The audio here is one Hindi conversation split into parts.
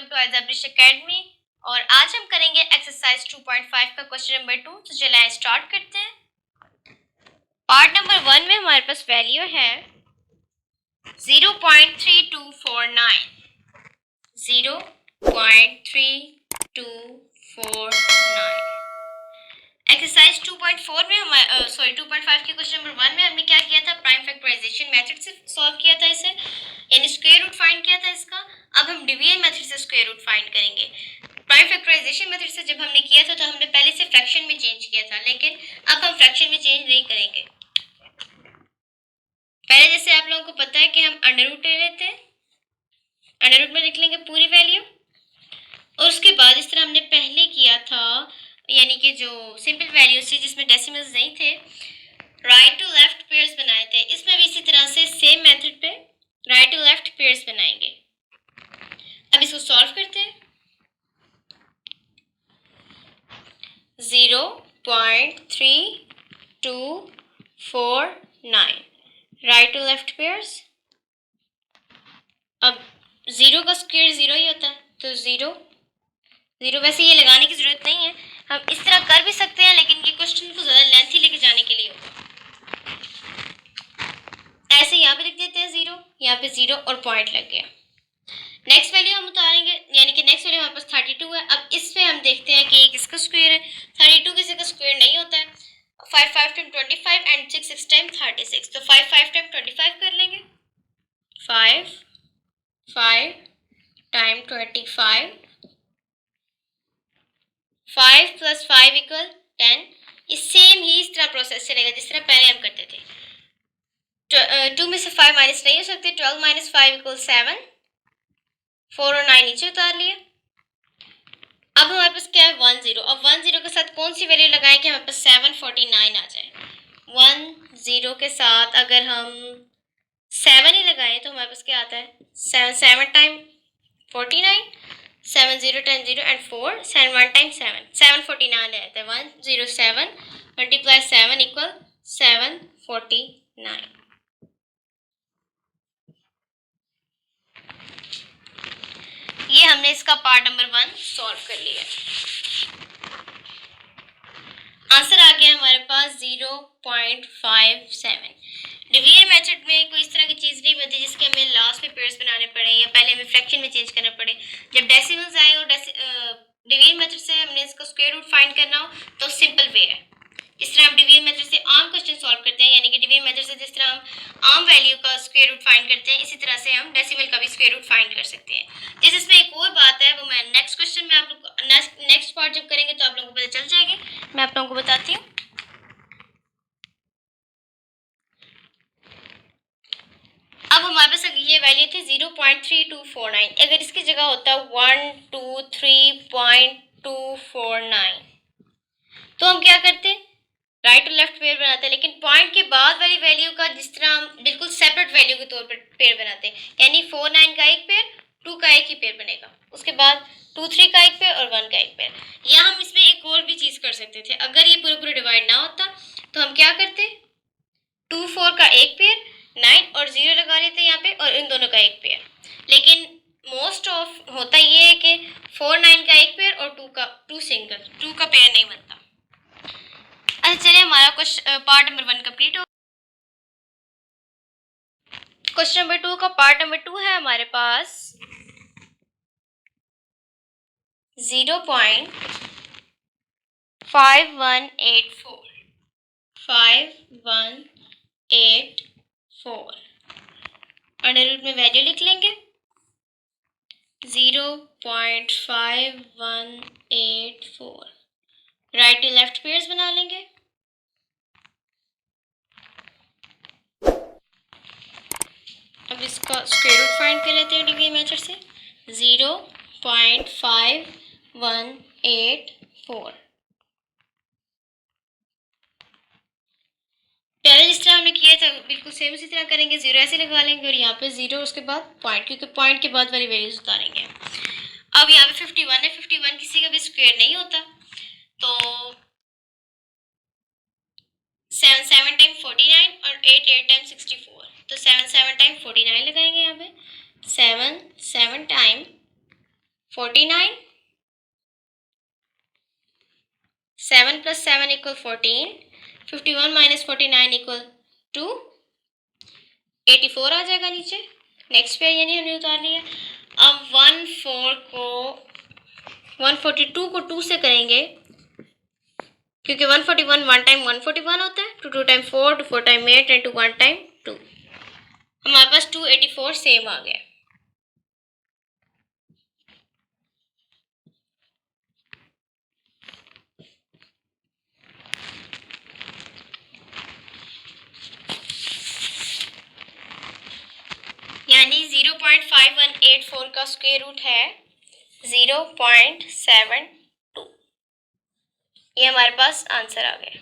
Welcome to Aiza Abrish academy. और आज हम करेंगे एक्सरसाइज 2.5 का क्वेश्चन नंबर 2। तो चलिए स्टार्ट करते हैं। पार्ट नंबर 1 में हमारे पास वैल्यू है 0.3249। 0.3249। एक्सरसाइज 2.4 में हमारे 2.5 के क्वेश्चन नंबर 1 में हमने क्या किया था, प्राइम फैक्टराइजेशन मेथड से सॉल्व किया था इसे, यानी स्क्वायर रूट फाइंड किया था इसका। अब हम डिवीजन मेथड से स्क्वायर रूट फाइंड करेंगे। प्राइम फैक्टराइजेशन मेथड से जब हमने किया था तो हमने पहले से फ्रैक्शन में चेंज किया था, लेकिन अब हम फ्रैक्शन में चेंज नहीं करेंगे। पहले जैसे आप लोगों को पता है कि हम अंडर रूट ले लेते हैं, अंडर रूट में लिख लेंगे पूरी वैल्यू, और उसके बाद इस तरह हमने पहले किया था, यानी कि जो सिंपल वैल्यूज थी जिसमें डेसिमल्स नहीं थे, राइट टू लेफ्ट पेयर्स बनाए थे। इसमें भी इसी तरह से सेम मेथड पे राइट टू लेफ्ट पेयर्स बनाएंगे। अब इसको सॉल्व करते हैं। 0.3249 राइट टू लेफ्ट पेयर्स। अब 0 का स्क्वायर 0 ही होता है, तो 0 0, वैसे ये लगाने की जरूरत नहीं है, हम इस तरह कर भी सकते हैं, लेकिन ये क्वेश्चन को ज़्यादा लेंथी लेके जाने के लिए होगा। ऐसे यहाँ पे लिख देते हैं 0, यहाँ पे 0 और पॉइंट लग गया। नेक्स्ट वैल्यू हम उतारेंगे, यानी कि नेक्स्ट वैल्यू हमारे पास 32 है। अब इस पे हम देखते हैं कि ये किसका स्क्वायर है। 32 किसी का स्क्वायर नहीं होता है। 5 5 टाइम 25 एंड 6 6 टाइम 36, तो 5 5 टाइम 25 कर लेंगे। 5 5 टाइम 25, 5 प्लस 5 इक्वल 10। ये सेम ही इस तरह प्रोसेस चलेगा जिस तरह पहले हम करते थे। 2 में से 5 माइनस नहीं हो सकते। 12 माइनस 5 इक्वल 7। 4 और 9 नीचे उतार लिया। अब हमारे पास क्या है 1 0। अब 1 0 के साथ कौन सी वैल्यू लगाएं कि हमारे पास 749 आ जाए। 1 0 के साथ अगर हम 7 ही लगाएं तो हमारे पास क्या आता है, 7 टाइम 49, 7 0 टाइम 0 एंड 4, 7 1 टाइम 7, 749 ले आता है। 107 मल्टीप्लाई 7 इक्वल 749। ये हमने इसका पार्ट नंबर 1 सॉल्व कर लिया। आंसर आ गया हमारे पास 0.57। डिवीजन मेथड में कोई इस तरह की चीज़ नहीं बनती जिसके हमें लास्ट में पेयर्स बनाने पड़े या पहले हमें फ्रैक्शन में चेंज करना पड़े। जब डेसिमल्स आए और डिवीजन मेथड से हमने इसका स्क्वायर रूट फाइंड करना हो तो सिंपल वे है। जिस तरह हम डिवीजन मेथड से आम क्वेश्चन सॉल्व करते हैं, यानी कि डिवीजन मेथड से जिस तरह हम आम वैल्यू का स्क्वायर रूट फाइंड करते हैं, इसी तरह से हम डेसिमल का भी स्क्वायर रूट फाइंड कर सकते हैं। जैसे इसमें एक और बात है, वो मैं नेक्स्ट क्वेश्चन में आप लोग को नेक्स्ट पार्ट जब करेंगे तो आप लोगों को पता चल जाएगी। मैं आप लोगों को बताती हूँ। अब हमारे पास ये वैल्यू थी 0.3249। अगर इसकी जगह होता 123.249 तो हम क्या करते, राइट और लेफ्ट पेयर बनाते हैं, लेकिन पॉइंट के बाद वाली वैल्यू का जिस तरह हम बिल्कुल सेपरेट वैल्यू के तौर पर पेयर बनाते हैं, यानी 49 का एक पेयर, 2 का एक ही पेयर बनेगा, उसके बाद 2 3 का एक पेयर और 1 का एक पेयर। या हम इसमें एक और भी चीज़ कर सकते थे, अगर ये पूरे पूरे डिवाइड ना होता तो हम क्या करते, 2 4 का एक पेयर, 9 और 0 लगा लेते हैं यहाँ पे, और इन दोनों का एक पेयर। लेकिन मोस्ट ऑफ होता ये है कि 4 9 का एक पेयर और 2 सिंगल, 2 का पेयर नहीं बनता। अच्छा चलिए, हमारा पार्ट नंबर 1 कंप्लीट हो। क्वेश्चन नंबर 2 का पार्ट नंबर 2 है हमारे पास 0.5184। 5184 अंडर रूट में वैल्यू लिख लेंगे। 0.5184 राइट टू लेफ्ट पेयर्स बना लेंगे। अब इसका स्क्वायर रूट फाइंड कर लेते हैं डिवीजन मेथड से। 0.5184 पहले जिस तरह हमने किया था बिल्कुल सेम उसी तरह करेंगे। 0 ऐसे लगा लेंगे और यहाँ पे 0 उसके बाद पॉइंट, क्योंकि पॉइंट के बाद वाली वैल्यूज उतारेंगे। अब यहाँ पे 51 है, 51 किसी का भी स्क्वायर नहीं होता, तो 7 7 टाइम 49 और 8 8 टाइम 64, तो 7 7 टाइम 49 लगाएंगे यहाँ पे। 7 7 time 49, 7 plus 7 equal 14, 51 minus 49 equal 2, 84 आ जाएगा नीचे। नेक्स्ट पे यानी हमने उतार लिया। अब 142 को 2 से करेंगे, क्योंकि 141 वन टाइम 141 होता है, 2 टाइम 4, 4 टाइम 8 एंड 1 टाइम 2। हमारे पास 284 सेम आ गया। यानी 0.5184 का स्क्वायर रूट है 0.72। ये हमारे पास आंसर आ गया।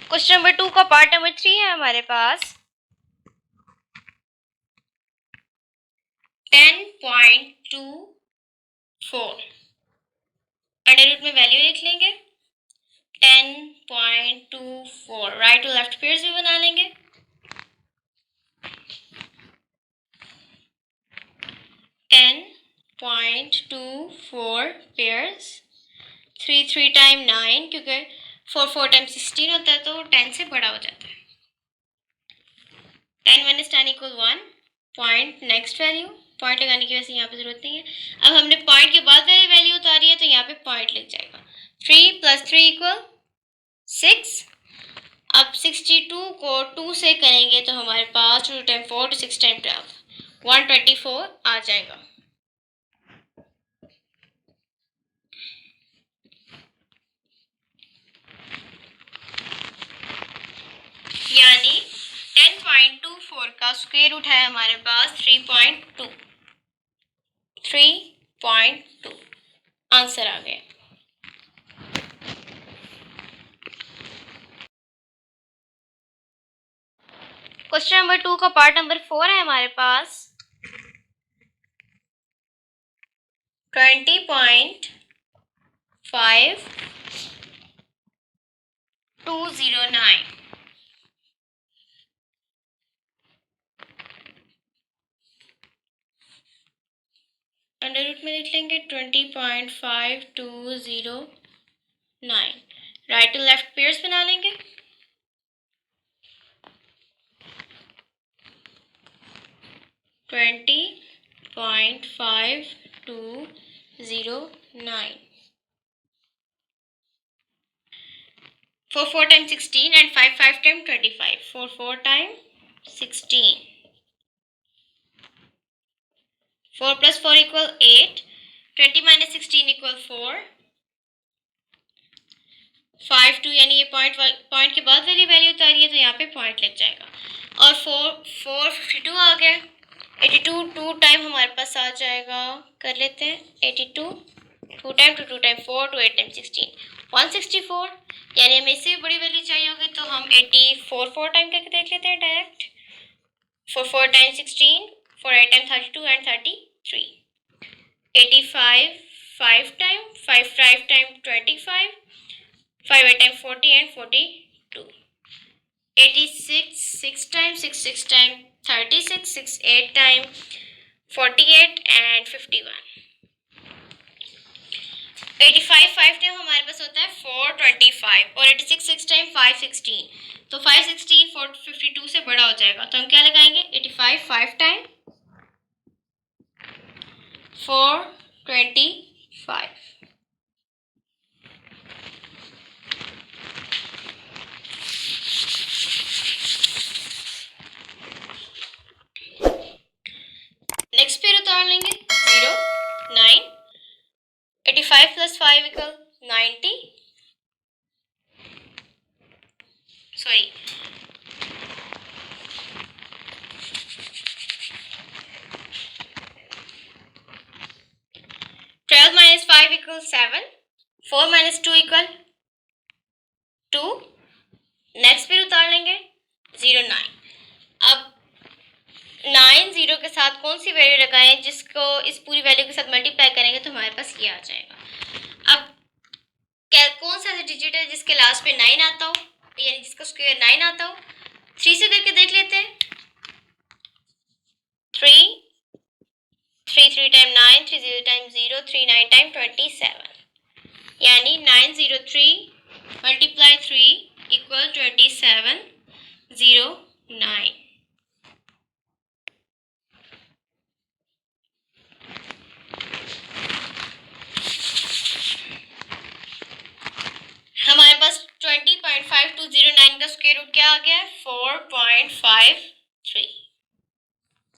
क्वेश्चन नंबर 2 का पार्ट नंबर 3 है हमारे पास। 10.24 अंडर रूट में वैल्यू लिख लेंगे। 10.24 राइट टू लेफ्ट पेयर्स भी बना लेंगे। 10.24 पेयर्स, 3 टाइम 9, क्योंकि 4 टाइम 16 होता है तो 10 से बड़ा हो जाता है। 10 minus 10 equal 1, point next value, point लगाने की वैसे यहाँ पे जरूरत नहीं है। अब हमने पॉइंट के बाद वाली वैल्यू उतारी है तो यहाँ पे पॉइंट लग जाएगा। 3 plus 3 equal 6। अब 62 को 2 से करेंगे तो हमारे पास 2 टाइम 4 to 6 टाइम 12, 124 आ जाएगा। यानी 10.24 का स्क्वायर रूट है हमारे पास 3.2। आंसर आ गया। क्वेश्चन नंबर 2 का पार्ट नंबर 4 है हमारे पास। 20.5209 अंडर रूट में लिख लेंगे 20.5209। राइट टू लेफ्ट पेयर्स बना लेंगे। 20.5209, 4 time 16 and 5 time 25, 4 time 16, 4 plus 4 equal 8, 20 minus 16 equal 4, 5 2 यानी ये पॉइंट के बाद वाली वैल्यू उतारी है तो यहाँ पे पॉइंट लग जाएगा। और 452 आ गया। 82 2 टाइम हमारे पास आ जाएगा, कर लेते हैं 82 2 टाइम 2 टाइम 4 to 8 टाइम 16, 164। यानी हमें इससे भी बड़ी वैल्यू चाहिए होगी तो हम 84 4 टाइम करके देख लेते हैं direct. 4 time 16, 4 8 time 32 and 33, 85 5 time 5 time 25, 5 8 time 40 and 42, 86 6 time 6 time 36, 6 8 time 48 and 51, 85 5 time हमारे पास होता है 425 और 86 6 टाइम 516, तो 516 452 से बड़ा हो जाएगा तो हम क्या लगाएंगे 85 5 टाइम 425। नेक्स्ट पेयर उतार लेंगे 0 9, 85 plus 5 equal 90, sorry 12 minus 5 equals 7, 4 minus 2 equal 2। Next pair उतार लेंगे 0 9। अब 9 0 के साथ कौन सी वैल्यू लगाएं जिसको इस पूरी वैल्यू के साथ मल्टीप्लाई करेंगे तो हमारे पास ये आ जाएगा। अब कौन सा डिजिट है जिसके लास्ट पे 9 आता हो, यानी जिसका स्क्वायर 9 आता हो। 3 से करके देख लेते हैं। 3, 3 3 टाइम 9, 3 0 टाइम 0, 3 9 टाइम 27, यानी 903 मल्टीप्लाई 3 इक्वल 2709। हमारे पास 20.5209 का स्क्वायर रूट क्या आ गया है? 4.53।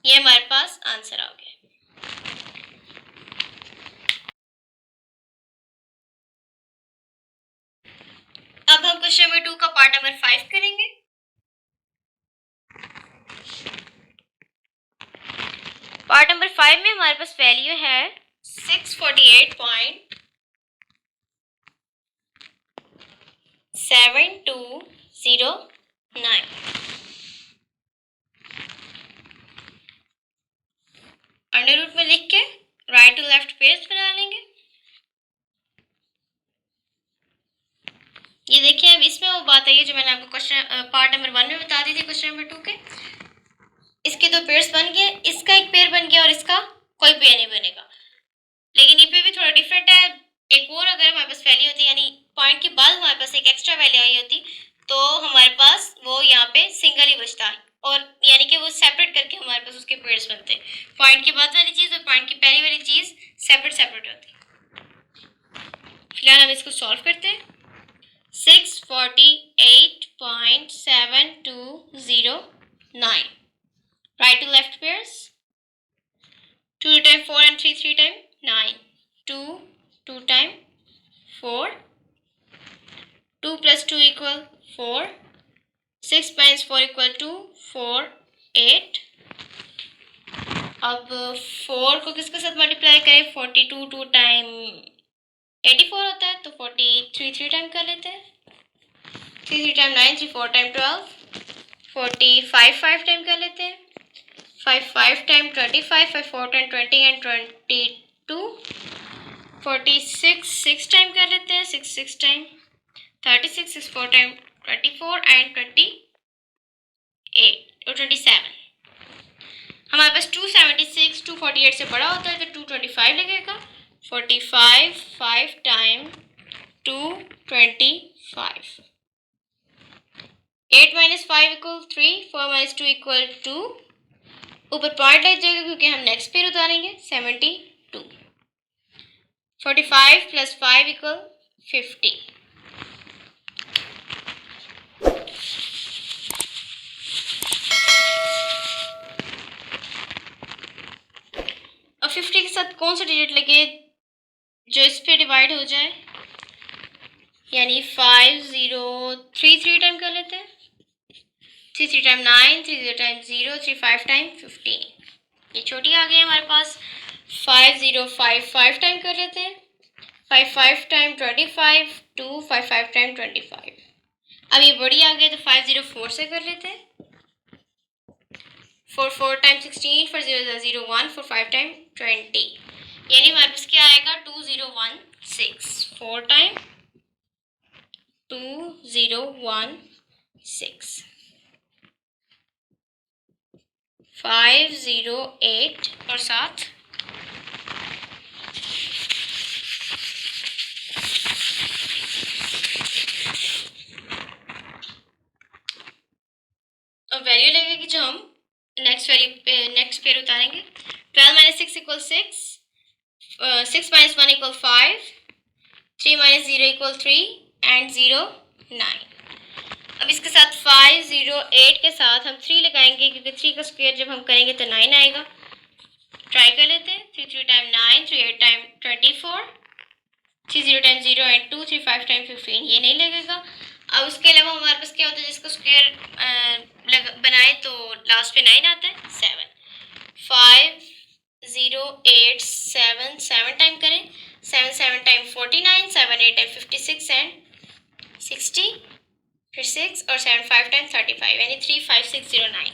ये हमारे पास आंसर आ गया। अब हम क्वेश्चन नंबर 2 का पार्ट नंबर 5 करेंगे। पार्ट नंबर 5 में हमारे पास वैल्यू है 648.7209। अंडर रूट में लिख के राइट टू लेफ्ट पेयर्स बना लेंगे। ये देखिए, अब इसमें वो बात आई है जो मैंने आपको क्वेश्चन पार्ट नंबर 1 में बता दी थी क्वेश्चन नंबर 2 के। इसके दो पेयर्स बन गए, इसका एक पेयर बन गया और इसका कोई पेयर नहीं बनेगा। लेकिन ये पे भी थोड़ा डिफरेंट है। एक और अगर हमारे पास वैल्यू होती, यानी पॉइंट के बाद हमारे पास एक एक्स्ट्रा वैल्यू आई होती, तो हमारे पास वो यहाँ पे सिंगल ही बचता है, और यानी कि वो सेपरेट करके हमारे पास उसके पेयर्स बनते हैं। पॉइंट के बाद वाली चीज़ और पॉइंट की पहली वाली चीज़ सेपरेट सेपरेट होती है। फिलहाल हम इसको सॉल्व करते हैं। 648.7209, right to left pairs, 2 time 4 and 3 3 time 9, 2 2 time 4, 2 plus 2 equal 4, 6 minus 4 equal to 4 8। अब 4 को किसके साथ मल्टीप्लाई करें? 42 2 टाइम 84 होता है, तो 43 3 टाइम कर लेते हैं। 3 3 टाइम 9, 3 4 टाइम 12, 45 5 टाइम कर लेते हैं। 5 5 टाइम 25, 5 4 टाइम 20 एंड 22, 46 6 टाइम कर लेते हैं। 6 6 टाइम 36, 6 4 टाइम 24 एंड 28 और 27। हमारे पास 276 248 से बड़ा होता है, तो 225 लगेगा। 45 5 time 225, 8 minus 5 equal 3, 4 minus 2 equal 2। ऊपर पॉइंट लग जाएगा क्योंकि हम नेक्स्ट पेयर उतारेंगे। 72, 45 plus 5 equal 50। अब 50 के साथ कौन सा डिजिट लगे जो इस पे डिवाइड हो जाए, यानी 5 0 3 3 टाइम कर लेते हैं। 3 3 टाइम 9, 3 0 टाइम 0, 3 5 टाइम 15। ये छोटी आ गई हमारे पास। 5 0 5 5 टाइम कर लेते हैं। 5 5 टाइम 25, 2 5 5 टाइम 25। अब ये बड़ी आ गई तो 5 0 4 से कर लेते हैं। 4 4 टाइम 16, 4 0 0 1, 4 5 टाइम 20, यानी हमारे पास क्या आएगा? 2016। 4 टाइम 2016, 508 और साथ वैल्यू लगेगी जो हम नेक्स्ट पेयर उतारेंगे। 12 minus 6 equal 6, 6 minus 1 equal 5, 3 minus 0 equal 3 and 0 9। अब इसके साथ 5 0 8 के साथ हम 3 लगाएंगे क्योंकि 3 का स्क्वायर जब हम करेंगे तो 9 आएगा। ट्राई कर लेते हैं। 3 3 time 9, 3 8 time 24, 3 0 time 0 and 2, 3 5 time 15, ये नहीं लगेगा। अब उसके अलावा हमारे पास क्या होता है, जिसको स्क्वायर बनाए तो लास्ट पे 9 आता है। 7 5 0 8 7 7 टाइम करें। 7 7 टाइम 49, 7 8 टाइम 56 एंड 60, फिर 6 और 7 5 टाइम 35, यानी 3 5 6 0 9।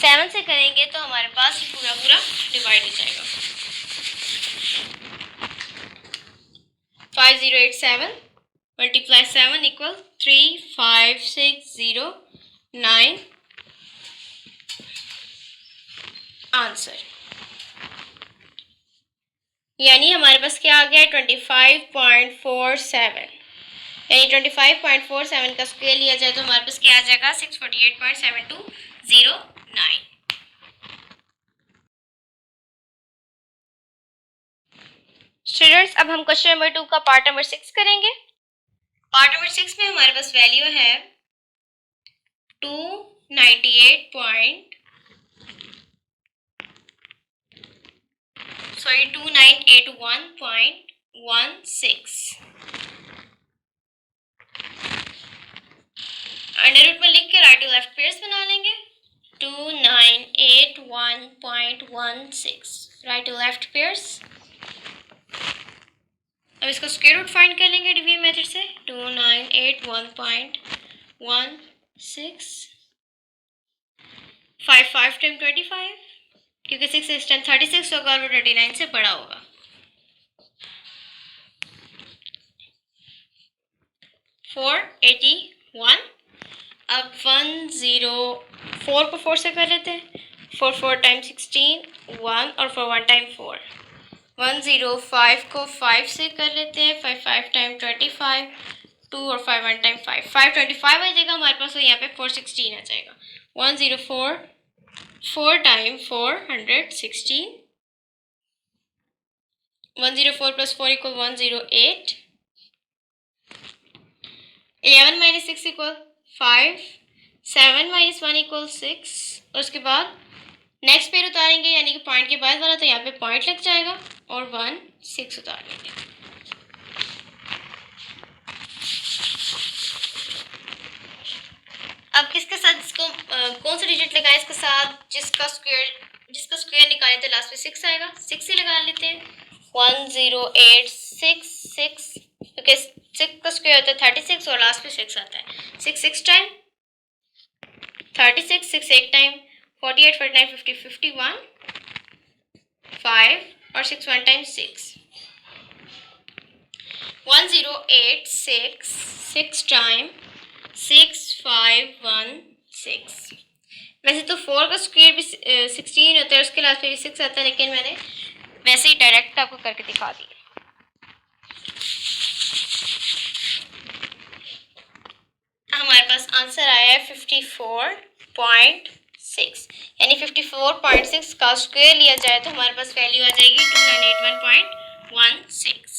7 से करेंगे तो हमारे पास पूरा पूरा डिवाइड हो जाएगा। 5087 मल्टीप्लाई 7 इक्वल 3560 9। आंसर। यानी हमारे पास क्या आ गया 25.47, यानी 25.47 का स्क्वायर लिया जाए तो हमारे पास क्या आ जाएगा 648.7209। स्टूडेंट्स अब हम क्वेश्चन नंबर 2 का पार्ट नंबर 6 करेंगे। पार्ट नंबर 6 में हमारे पास वैल्यू है 2981.16 अंडर रूट में लिख के राइट टू लेफ्ट पेयर्स बना लेंगे। 2981.16 राइट टू लेफ्ट पेयर्स। अब इसका स्क्वायर रूट फाइंड कर लेंगे डिवीजन मेथड से। 2981.16 5 टाइम 25, क्योंकि 6 इस टाइम 36 होगा और वो 29 से बड़ा होगा। 481। अब 104 को 4 से कर लेते हैं। 4 टाइम 16 1 और 1 टाइम 4। 105 को 5 से कर लेते हैं। 5 टाइम 25 2 और 1 टाइम 525 आ जाएगा हमारे पास, तो यहाँ पे 416 आ जाएगा। 104 4 time 416। 104 plus 4 equal 108। 11 minus 6 equal 5। 7 minus 1 equal 6। और उसके बाद नेक्स्ट पेयर उतारेंगे, यानी कि पॉइंट के बाद वाला, तो यहाँ पे पॉइंट लग जाएगा और 1 6 उतार लेंगे। अब किसके साथ इसको कौन सा डिजिट लगाएं इसके साथ जिसका स्क्वायर निकाले तो लास्ट में 6 आएगा। 6 ही लगा लेते हैं। 10866, क्योंकि 6 का स्क्वायर होता है 36 और लास्ट में 6 आता है। 6 टाइम 36, 6 एक टाइम 48 4 टाइम 50 51 5 और 6 1 टाइम 6। 10866 6 टाइम 6516। वैसे तो 4 का स्क्वायर भी 16 होता है, उसके लास्ट में भी 6 आता है, लेकिन मैंने वैसे ही डायरेक्ट आपको करके दिखा दिया। हमारे पास आंसर आया है 54.6, यानी 54.6 का स्क्वायर लिया जाए तो हमारे पास वैल्यू आ जाएगी 2981.16।